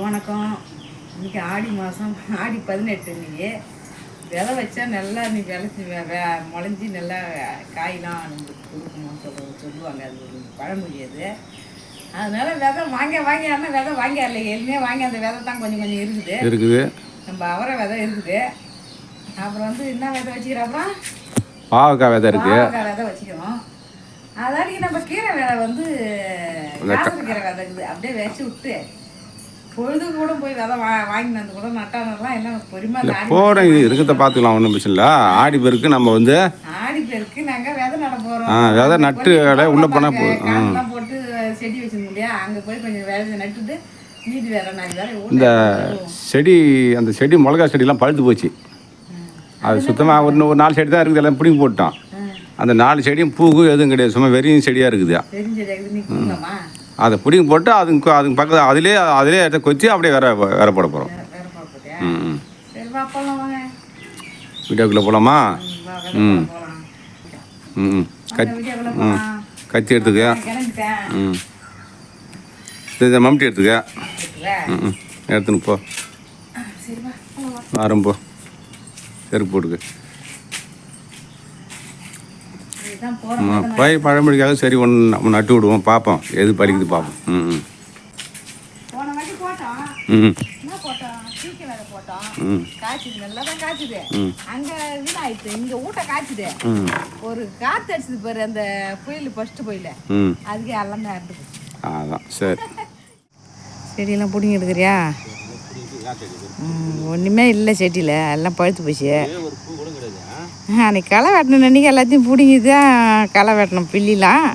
வணக்கம். இன்றைக்கி ஆடி மாதம், ஆடி 18. இன்றைக்கி விதை வச்சா நல்லா நீ விளைச்சி முளைஞ்சி நல்லா காயெலாம் நம்மளுக்கு கொடுக்கணும்னு சொல்லுவாங்க. அது ஒரு பழமொழி அது. அதனால விதை வாங்கியாருன்னா விதை வாங்கியாரல, எளிமையாக வாங்கி அந்த விதை தான் கொஞ்சம் கொஞ்சம் இருக்குது. நம்ம அவரை விதை இருக்குது. அப்புறம் என்ன விதை வச்சுக்கிறோம், அப்புறம் பாவக்காய் விதை இருக்குது. பாவக்காய் விதை வச்சுக்கிறோம். அதாடி நம்ம கீரை விதை கீரை விதை இருக்குது. அப்படியே வச்சு விட்டு பொழுது கூட போய் விதை வாங்கிட்டு வந்து கூட நட்டானெல்லாம் என்ன பொறுமையாக போகிறோம். இது இருக்கிறத பார்த்துக்கலாம், ஒன்றும் பிரச்சனை இல்லை. ஆடி பெருக்கு நம்ம ஆடி பெருக்கு நாங்கள் விதை நட போகிறோம். விதை நட்டு உள்ளே போனால் போதும் போட்டு செடி வச்சுருந்தோம் இல்லையா, அங்கே போய் கொஞ்சம் விதை நட்டுட்டு மீதி வேற நாங்கள் வேற இந்த செடி, அந்த செடி மிளகா செடியெலாம் பழுத்து போச்சு. அது சுத்தமாக ஒரு 4 செடி தான் இருக்குது. எல்லாம் பிடிங்கி போட்டோம். அந்த 4 செடியும் பூக்கும் எதுவும் கிடையாது, சும்மா வெறியும் செடியாக இருக்குது. அதை பிடிங்கி போட்டு அதுக்கு பக்கத்தில் அதிலே எடுத்து கொத்தி அப்படியே வேற போட போகிறோம். வீடியோக்குள்ளே போகலாமா? கத்தி எடுத்துக்க. இதை மம்டி எடுத்துக்க. எடுத்துன்னு போ, ஆரம்போ செருப்பு போட்டுக்க. போய் பழமொழிக்காக சரி ஒன்று நம்ம நட்டு விடுவோம், பார்ப்போம் எது பறிக்குது பார்ப்போம். ஒரு காத்து அடிச்சது பாரு, அந்த புயல் ஃபர்ஸ்ட் புயல, அதுக்கு எல்லாம் அதான் சரி. செடியெல்லாம் பிடிங்கி எடுக்கிறியா? ஒன்றுமே இல்லை செடியில், எல்லாம் பழுத்து போச்சு. அன்றைக்கி களை வெட்டணும், அன்றைக்கி எல்லாத்தையும் பிடிங்கி தான் களை வெட்டணும். பிள்ளிலாம்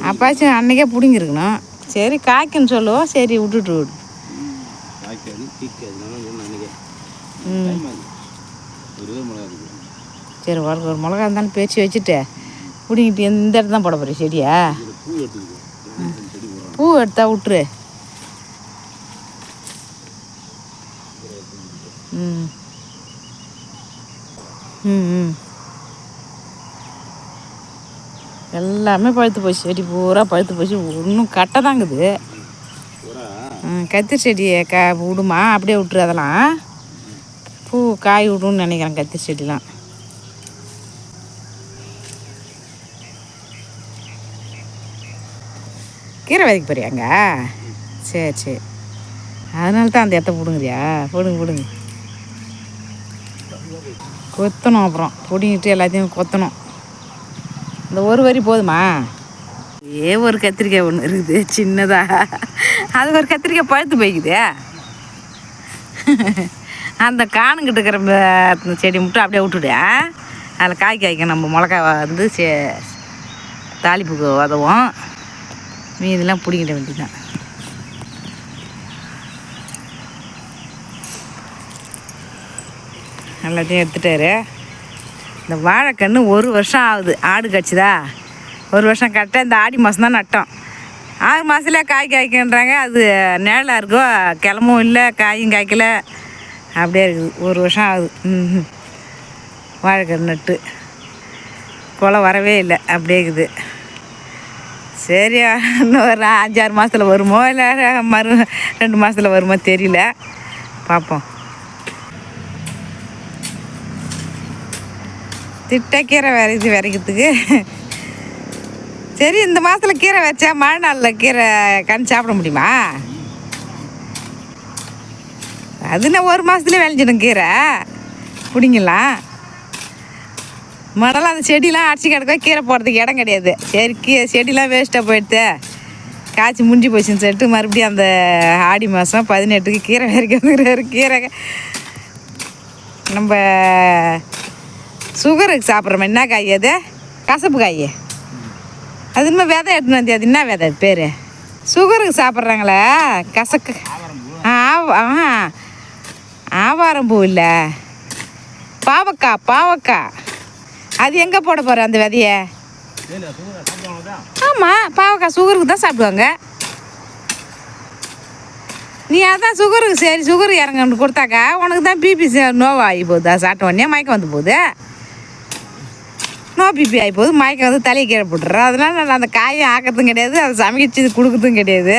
அப்பாச்சும் அன்றைக்கே பிடிங்கிருக்கணும். சரி காய்க்குன்னு சொல்லுவோம், சரி விட்டுட்டு விடு. சரி ஒரு மிளகா இருந்தாலும் பேச்சு வச்சுட்டு பிடிங்கிட்டு இந்த இடத்துல தான் போட போகிறேன் செடியா? பூ எடுத்தா விட்டுரு. ம் ம் எல்லாமே பழுத்து போச்சு, செடி பூரா பழுத்து போச்சு. ஒன்றும் கட்டை தாங்குது. கத்திரி செடியை விடுமா? அப்படியே விட்டுரு. அதெல்லாம் பூ காய் விடுன்னு நினைக்கிறேன் கத்திரி செடிலாம். கீரை விதைக்க போறியாங்க? சரி சரி, அதனால தான் அந்த இடத்த பிடுங்குறியா? பிடுங்க கொத்தணும். அப்புறம் பிடிங்கிட்டு எல்லாத்தையும் கொத்தணும். இந்த ஒரு வரி போதுமா? ஒரு கத்திரிக்காய் ஒன்று இருக்குது சின்னதாக, அது ஒரு கத்திரிக்காய் பழுத்து போய்க்குது. அந்த காணுங்கிட்டு இருக்கிற செடி மட்டும் அப்படியே விட்டுடு. அதில் காய்க்கும். நம்ம மிளகா தாளிப்புக்கு உதவும். மீதெல்லாம் பிடிங்கிட்ட வேண்டியதான். எல்லாத்தையும் எடுத்துட்டாரு. இந்த வாழைக்கன்று 1 வருஷம் ஆகுது. ஆடு கட்சிதா 1 வருஷம் கட்ட. இந்த ஆடி மாதம் தான் நட்டோம். 6 மாதத்துல காய்க்குன்றாங்க. அது நிழலாக இருக்கோ, கிளம்பவும் இல்லை, காயும் காய்க்கல, அப்படியே இருக்குது. 1 வருஷம் ஆகுது வாழைக்கன்று நட்டு. கொலை வரவே இல்லை, அப்படியே இருக்குது. சரி, இன்னும் ஒரு 5-6 மாதத்தில் வருமோ, இல்லை 2 மாதத்தில் வருமோ தெரியல, பார்ப்போம். திட்ட கீரை விதைக்கிறதுக்கு சரி. இந்த மாதத்தில் கீரை வச்சா மழை நாளில் கீரை கண் சாப்பிட முடியுமா? அதுனா 1 மாதத்துலேயே விளைஞ்சிடும் கீரை, பிடிங்கலாம். மணலாம் அந்த செடியெலாம் அடிச்சு கிடக்க, கீரை போடுறதுக்கு இடம் கிடையாது. சரி, செடியெலாம் வேஸ்ட்டாக போயிடுது, காய்ச்சி முடிஞ்சு போச்சுன்னு சொல்லிட்டு மறுபடியும் அந்த ஆடி மாதம் 18க்கு கீரை விதைக்கிறாரு. கீரை நம்ம சுகருக்கு சாப்பிட்றோம். என்ன காய் அது? கசப்பு காய். அது இன்னும் விதை எடுத்துன்னு வந்து, அது என்ன விதை பேர்? சுகருக்கு சாப்பிட்றாங்களே கசக்கு. ஆவாரம்பூ இல்லை, பாவக்காய். அது எங்கே போட போகிற அந்த விதையை? ஆமாம், பாவக்காய் சுகருக்கு தான் சாப்பிடுவாங்க. நீ அதான் சுகருக்கு, சரி சுகர் இறங்கன்னு கொடுத்தாக்கா உனக்கு தான் பிபி நோவாகி போகுது. அது சாப்பிட்ட உடனே மயக்கம் வந்து போகுது. நோ பிபி ஆகி போகுது, மயக்கம் வந்து தலையை கீழே போட்டுறேன். அதனால நான் அந்த காயை ஆக்கிறதும் கிடையாது, அதை சமைச்சு கொடுக்குறதும் கிடையாது.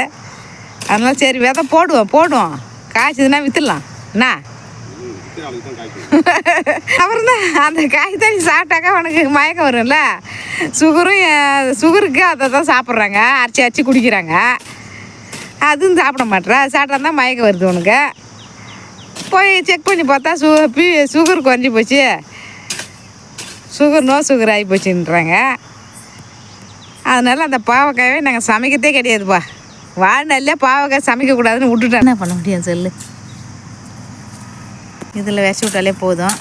அதனால சரி விதை போடுவோம். காய்ச்சதுன்னா விற்றுடலாம் என்ன. அப்புறம் தான் அந்த காய் தண்ணி சாப்பிட்டாக்கா உனக்கு மயக்கம் வரும்ல. சுகருக்கு அதை தான் சாப்பிட்றாங்க, அரைச்சி குடிக்கிறாங்க. அதுவும் சாப்பிட மாட்டேறா, சாப்பிட்டா தான் மயக்கம் வருது உனக்கு. போய் செக் பண்ணி பார்த்தா சுகர் குறைஞ்சி போச்சு, நோ சுகர் ஆகி போச்சுன்றாங்க. அதனால் அந்த பாவக்காயை நாங்கள் சமைக்கிறதே கிடையாதுப்பா. வாழ்நாளில் பாவக்காய் சமைக்கக்கூடாதுன்னு விட்டுட்டேன். என்ன பண்ண முடியும் சொல்லு. இதில் விச விட்டாலே போதும்.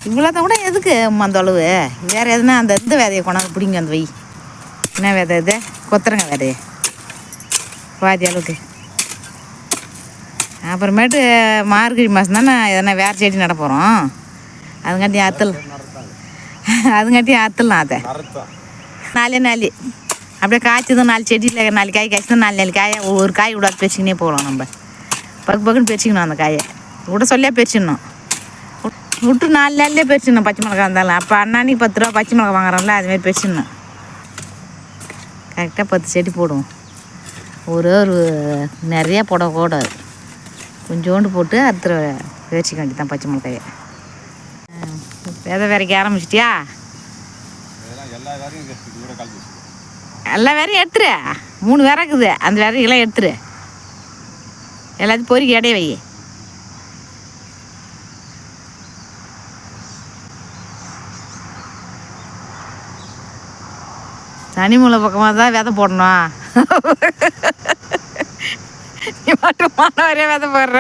இவ்வளோதான் கூட எதுக்கு அந்த அளவு? வேறு எதுனா அந்த இந்த விதையை கொண்டாந்து பிடிங்க அந்த வை. என்ன விதை இது? கொத்தரங்க விதையை பாதி அளவுக்கு. அப்புறமேட்டு மார்கழி மாதம் தானே எதனா வேறு செடி நட போகிறோம். அதுங்காட்டி அறுத்துடலாம். அதை 4 அப்படியே காய்ச்சதும் 4 செடியில் 4 காய் காய்ச்சதும் 4 காயை ஒரு காய் விடாது பறிச்சிக்கினே போகலாம். நம்ம பக்குன்னு பறிச்சிக்கணும். அந்த காயை விட சொல்லியா பறிச்சிடணும். விட்டு 4 நாள்லேயே பறிச்சிடணும். பச்சை மிளகா இருந்தாலும் அப்போ அன்னானிக்கு 10 ரூபா பச்சை மிளகா வாங்குறோம்ல, அதுமாரி பறிச்சிடணும். கரெக்டாக 10 செடி போடுவோம். ஒரு நிறையா போடக்கூடாது, கொஞ்சோண்டு போட்டு அறுத்துற பறிச்சிக்க வேண்டியதான் பச்சை மிளகாயை. விதை விதைக்க ஆரம்பிச்சிட்டியா? எல்லா வேறையும் எடுத்துரு. 3 வேற இருக்குது, அந்த விதையெல்லாம் எடுத்துரு. எல்லாத்தையும் பொறுக்கி இடைய வை. தனிமூலை பக்கமாக தான் விதை போடணும். நீ மட்டும் மாணவரே விதை போடுற.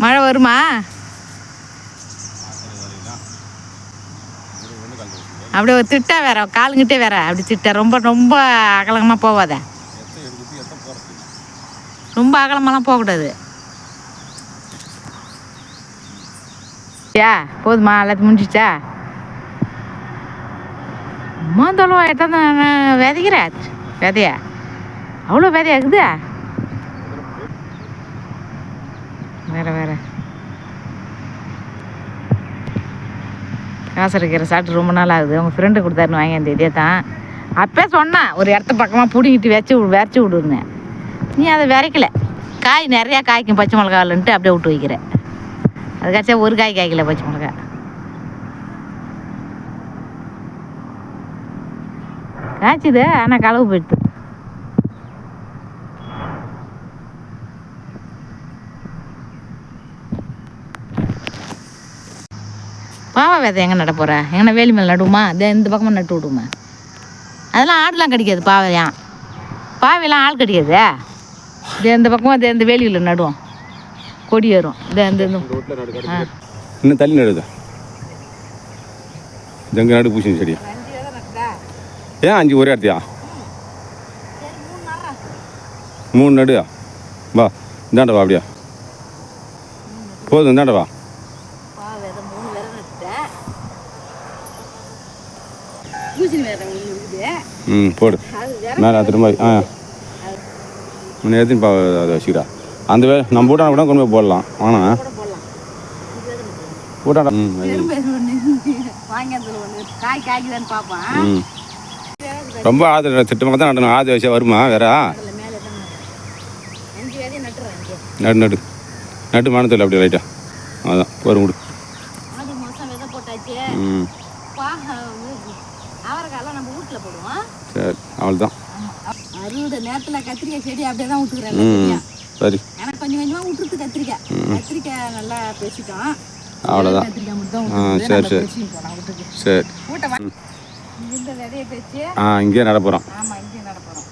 மழை வருமா? அப்படியே ஒரு திட்டா வேற, காலுங்கிட்டே வேற அப்படி திட்ட. ரொம்ப ரொம்ப அகலமாக போகாத, ரொம்ப அகலமாலாம் போகக்கூடாது. போதுமா? எல்லாத்தையும் முடிஞ்சிச்சா? அம்மா தொலைவா எட்டாந்து விதைக்கிற விதைய அவ்வளோ விதையா இருக்குது. வேற காசரைக்கீரை சாப்பிட்டு ரொம்ப நாள் ஆகுது. உங்கள் ஃப்ரெண்டு கொடுத்தாருன்னு வாங்கி அந்த இதே தான். அப்போ சொன்னேன் ஒரு இடத்த பக்கமாக பிடிங்கிட்டு விரைச்சி விடுன்னு. நீ அதை விரைக்கல. காய் நிறையா காய்க்கும் பச்சை மிளகாவில்ன்ட்டு அப்படியே விட்டு வைக்கிற. அதுக்காச்சும் ஒரு காய் காய்க்கல பச்சை மிளகா. காய்ச்சிது, ஆனால் களவு போயிடுது. பாவா விதை எங்கே நட போகிற? எங்கன்னா வேலி மேலே நடுவோமா? இந்த பக்கமாக நட்டு விடுவோமா? அதெல்லாம் ஆடுலாம் கிடைக்காது. பாவையெல்லாம் ஆள் கிடைக்காது. இந்த பக்கமாக இந்த வேலியில் நடுவோம், கொடி ஏறும். இன்னும் தள்ளி நடுது. எங்கள் நடு பூசணி செடியா? ஏன் 5 ஒரே இடத்தையா? 3 நடுயா? வா இந்தாண்ட வா. அப்படியா போதும், இந்தாண்ட வா. போடு மேலே திரும்ப. முன்ன எதுன்னு அதை வச்சுக்கிறா. அந்த நம்ம பூட்டான கூட கொண்டு போய் போடலாம். ஆனால் பூட்டான ரொம்ப ஆதரவு திட்டமாக தான் நடணும். ஆதி வச்சா வருமா வேற? நட்டு மானத்தில் அப்படி ரைட்டா. அதான் வரும் கொடு. சரி அவ்வளோதான். அறுவடை நேரத்தில் கத்திரிக்காய் செடி அப்படியே தான் விட்டுக்கிறேன். சரி எனக்கு கொஞ்சமாக விட்டுருக்கு. கத்திரிக்காய் நல்லா பேசிட்டோம். அவ்வளோதான். சரி சரி இந்த விதையை பேச்சு இங்கேயே நட போகிறோம். ஆமாம், இங்கேயே நட போகிறோம்.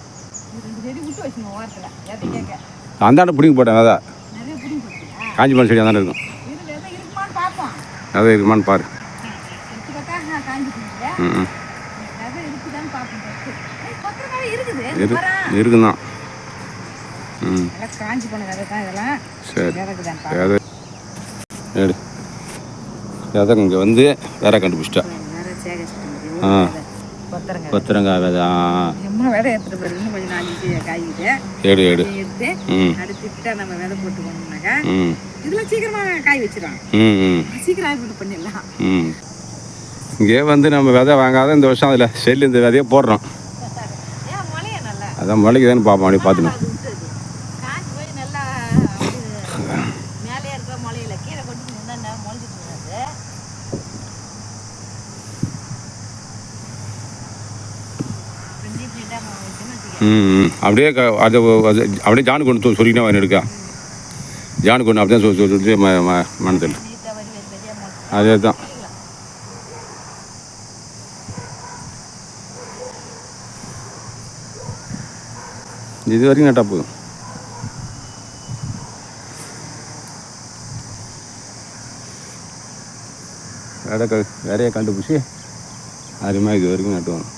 2 செடி விட்டு வச்சுக்கணும் ஓரத்தில். விதை கேட்க அந்தாண்ட பிடிங்க போட்டேன். விதை நிறைய பிடிங்க போட்டீங்களா? காஞ்சி மணி செடி அந்தாண்ட இருக்கும். விதை இருக்குமான்னு பார்ப்போம். விதை இருக்குமான்னு பாரு. எடுத்து பார்த்தா காஞ்சி போடுங்க. விதை இருக்குதான்னு பார்ப்போம். இருக்குதான். காஞ்சி போன விதை தான் இதெல்லாம். சரி எடு. விதை இங்கே வந்து வேற கண்டுபிடிச்சிட்டா. கொத்தரங்காய் விதை. விதை எடுத்துட்டு போய் இன்னும் கொஞ்சம் 4 காய்க்குது. எடு எடுத்து அடுத்துக்கிட்ட நம்ம விதை போட்டு போனோம்னாக்கா இதெல்லாம் சீக்கிரமாக காய் வச்சிடலாம். சீக்கிரம் ஆகிட்டு பண்ணிடலாம். இங்கே வந்து நம்ம விதை வாங்காத இந்த வருஷம் அதில் செல்லு இந்த விதையை போடுறோம். அதான் முளைக்குதான்னு பார்ப்போம், அப்படியே பார்த்துணும். காய்ச்சி போய் நல்லா மேலே இருக்கிற முளையில கீழே கொண்டு முன்னாடி முளைச்சிட்டு இருக்காது. அப்படியே அது அப்படியே ஜானு கொண்டு சொல்லிக்கிட்டே வரேன் எடுக்கா. ஜானு கொண்டு அப்படி தான் சொல்லிட்டு மனத்தில் அதே தான். இது வரைக்கும் நட்டா போதும். வேறைய கண்டுபிடிச்சி அருமையாக இது வரைக்கும் நட்டுவாங்க.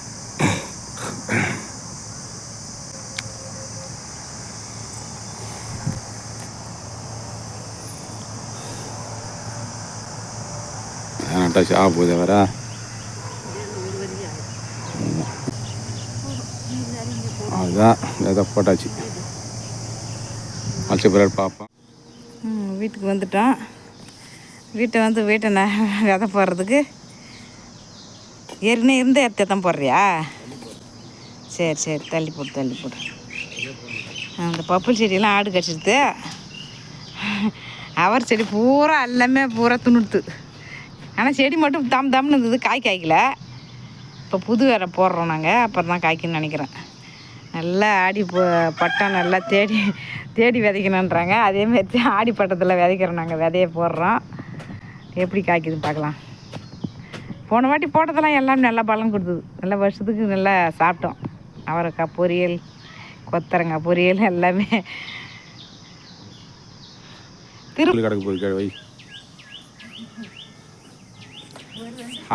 நட்டாச்சு ஆக போகுது வேற. அதுதான் எதை போட்டாச்சு. அழைச்ச பிறகு பார்ப்போம். வீட்டுக்கு வந்துட்டோம். வீட்டை விதை போடுறதுக்கு ஏற்கனவே இருந்த இடத்த தான் போடுறியா? சரி தள்ளி போடு. அந்த பப்புள் செடியெல்லாம் ஆடு கடிச்சிடுது. அவர் செடி பூரா எல்லாமே பூரா துணுடுத்து. ஆனால் செடி மட்டும் தம்னு இருந்தது, காய்க்கல. இப்போ புது வேற போடுறோம் நாங்கள், அப்புறம் தான் காய்க்குன்னு நினைக்கிறேன். நல்லா ஆடி பட்டம் நல்லா தேடி விதைக்கணுன்றாங்க. அதேமாரி ஆடி பட்டத்தில் விதைக்கிறோம் நாங்கள், விதைய போடுறோம். எப்படி காய்க்குதுன்னு பார்க்கலாம். போன வாட்டி போட்டதெல்லாம் எல்லாம் நல்லா பலன் கொடுத்தது. நல்லா வருஷத்துக்கு நல்லா சாப்பிட்டோம். அவரைக்காய் பொரியல், கொத்தரங்காய் பொரியல் எல்லாமே. கிடக்கு போய் வை.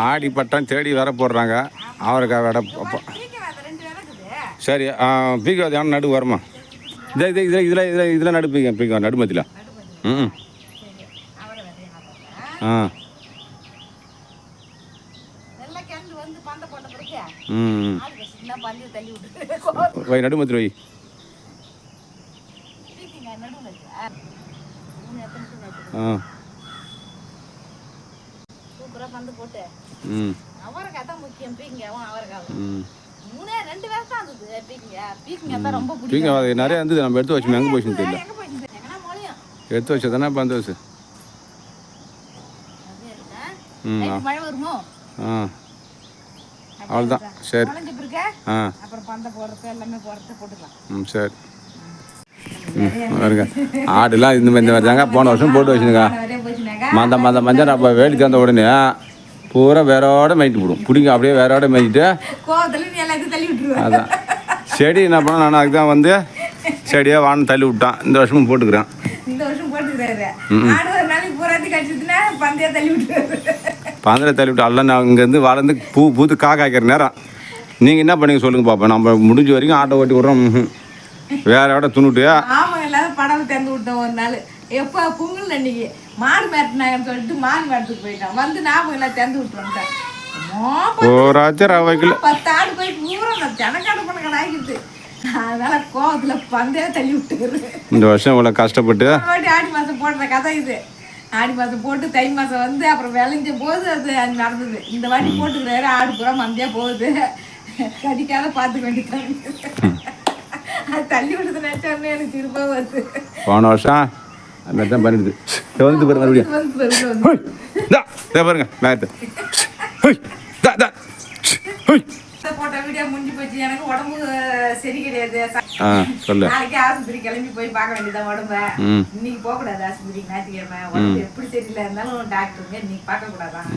ஆடி பட்டம் தேடி வேற போடுறாங்க. அவரைக்காய் விட சரி. பீக்கா யானை நடு வருமா? இதில் நடு பீக்கா நடுமத்தில. வை நடுமத்தில் வை. நிறைய இருந்தது, நம்ம எடுத்து வச்சோம். எங்கே போச்சுன்னு தெரியல. எடுத்து வச்சதானே இப்போ வந்து வச்சு. அவ்வளோதான். சரி. சரி. பாருங்க, ஆடுலாம் இந்த மாதிரி தாங்க போன வருஷம் போட்டு வச்சுருங்க. மஞ்சள் அப்போ வேடிக்கை வந்த உடனே பூரா வேறோட மேய்ட்டு போடும். பிடிங்க அப்படியே வேறோட மேய்ச்சிட்டு அதான் செடி என்ன பண்ண. நான் அதுக்கு தான் வந்து செடியாக வான்னு தள்ளி விட்டான். இந்த வருஷமும் போட்டுக்கிறேன். பந்தரை தள்ளி விட்டு எல்லாம் நான் இங்கேருந்து வளர்ந்து பூத்து காய்க்கிற நேரம் நீங்கள் என்ன பண்ணீங்க சொல்லுங்கள் பார்ப்போம். நம்ம முடிஞ்ச வரைக்கும் ஆட்டோ ஓட்டி விட்றோம். வேற இடம் துணுட்டு படம் திறந்து விட்டோம். ஒரு நாள் எப்போ பொங்கல் அன்னைக்கு மாடு மேட்டினாங்கன்னு சொல்லிட்டு மாடு மேட்டுக்கு போயிட்டான். வந்து ஞாபகம் எல்லாம் திறந்து விட்டுருவோம். ஓராச்சும் ரவைக்குள்ள 10 ஆடு போய் பூரா ஜனக்காடு பண்ண கடாய்க்குது. அதனால கோவத்தில் பந்தே தள்ளி விட்டுருது. இந்த வருஷம் இவ்வளோ கஷ்டப்பட்டு ஆடி மாதம் போடுற கதை இது. ஆடி மாதம் போட்டு தை மாதம் வந்து அப்புறம் விளைஞ்ச போது அது நடந்தது. இந்த வாட்டி போட்டுக்கிறாரு. ஆடு பூரா மந்தையாக போகுது. கடிக்காத பார்த்துக்க வேண்டியது. தள்ளி விடுறது நினைச்சோடனே எனக்கு திரும்ப வருது. போன வருஷம் அது மாதிரி தான் பண்ணிடுது. வந்து பாருங்க மறுபடியும் பாருங்க மேத்து போட்ட வீடியோ முடிஞ்சு போச்சு. எனக்கு உடம்பு சரி கிடையாது. நாளைக்கு ஆஸ்பத்திரி கிளம்பி போய் பார்க்க வேண்டியதான் உடம்ப. இன்னைக்கு போகக்கூடாது ஆஸ்பத்திரிக்கு. ஞாயிற்றுக்கிழமை உடம்பு எப்படி சரியில்லை இருந்தாலும் டாக்டருங்க இன்னைக்கு பார்க்க கூடாதான்.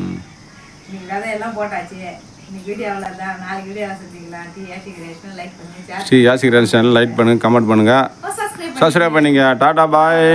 இன்னைக்கு விதை எல்லாம் போட்டாச்சு. இன்னைக்கு வீடியோ அவ்வளோதான். நாளைக்கு வீடியோ சந்திக்கலாம். யாசி கிரியேஷன் லைக் பண்ணுங்க. யாசி கிரியேஷன் லைக் பண்ணுங்க, கமெண்ட் பண்ணுங்க, சப்ஸ்கிரைப் பண்ணுங்க. டாடா பாய்.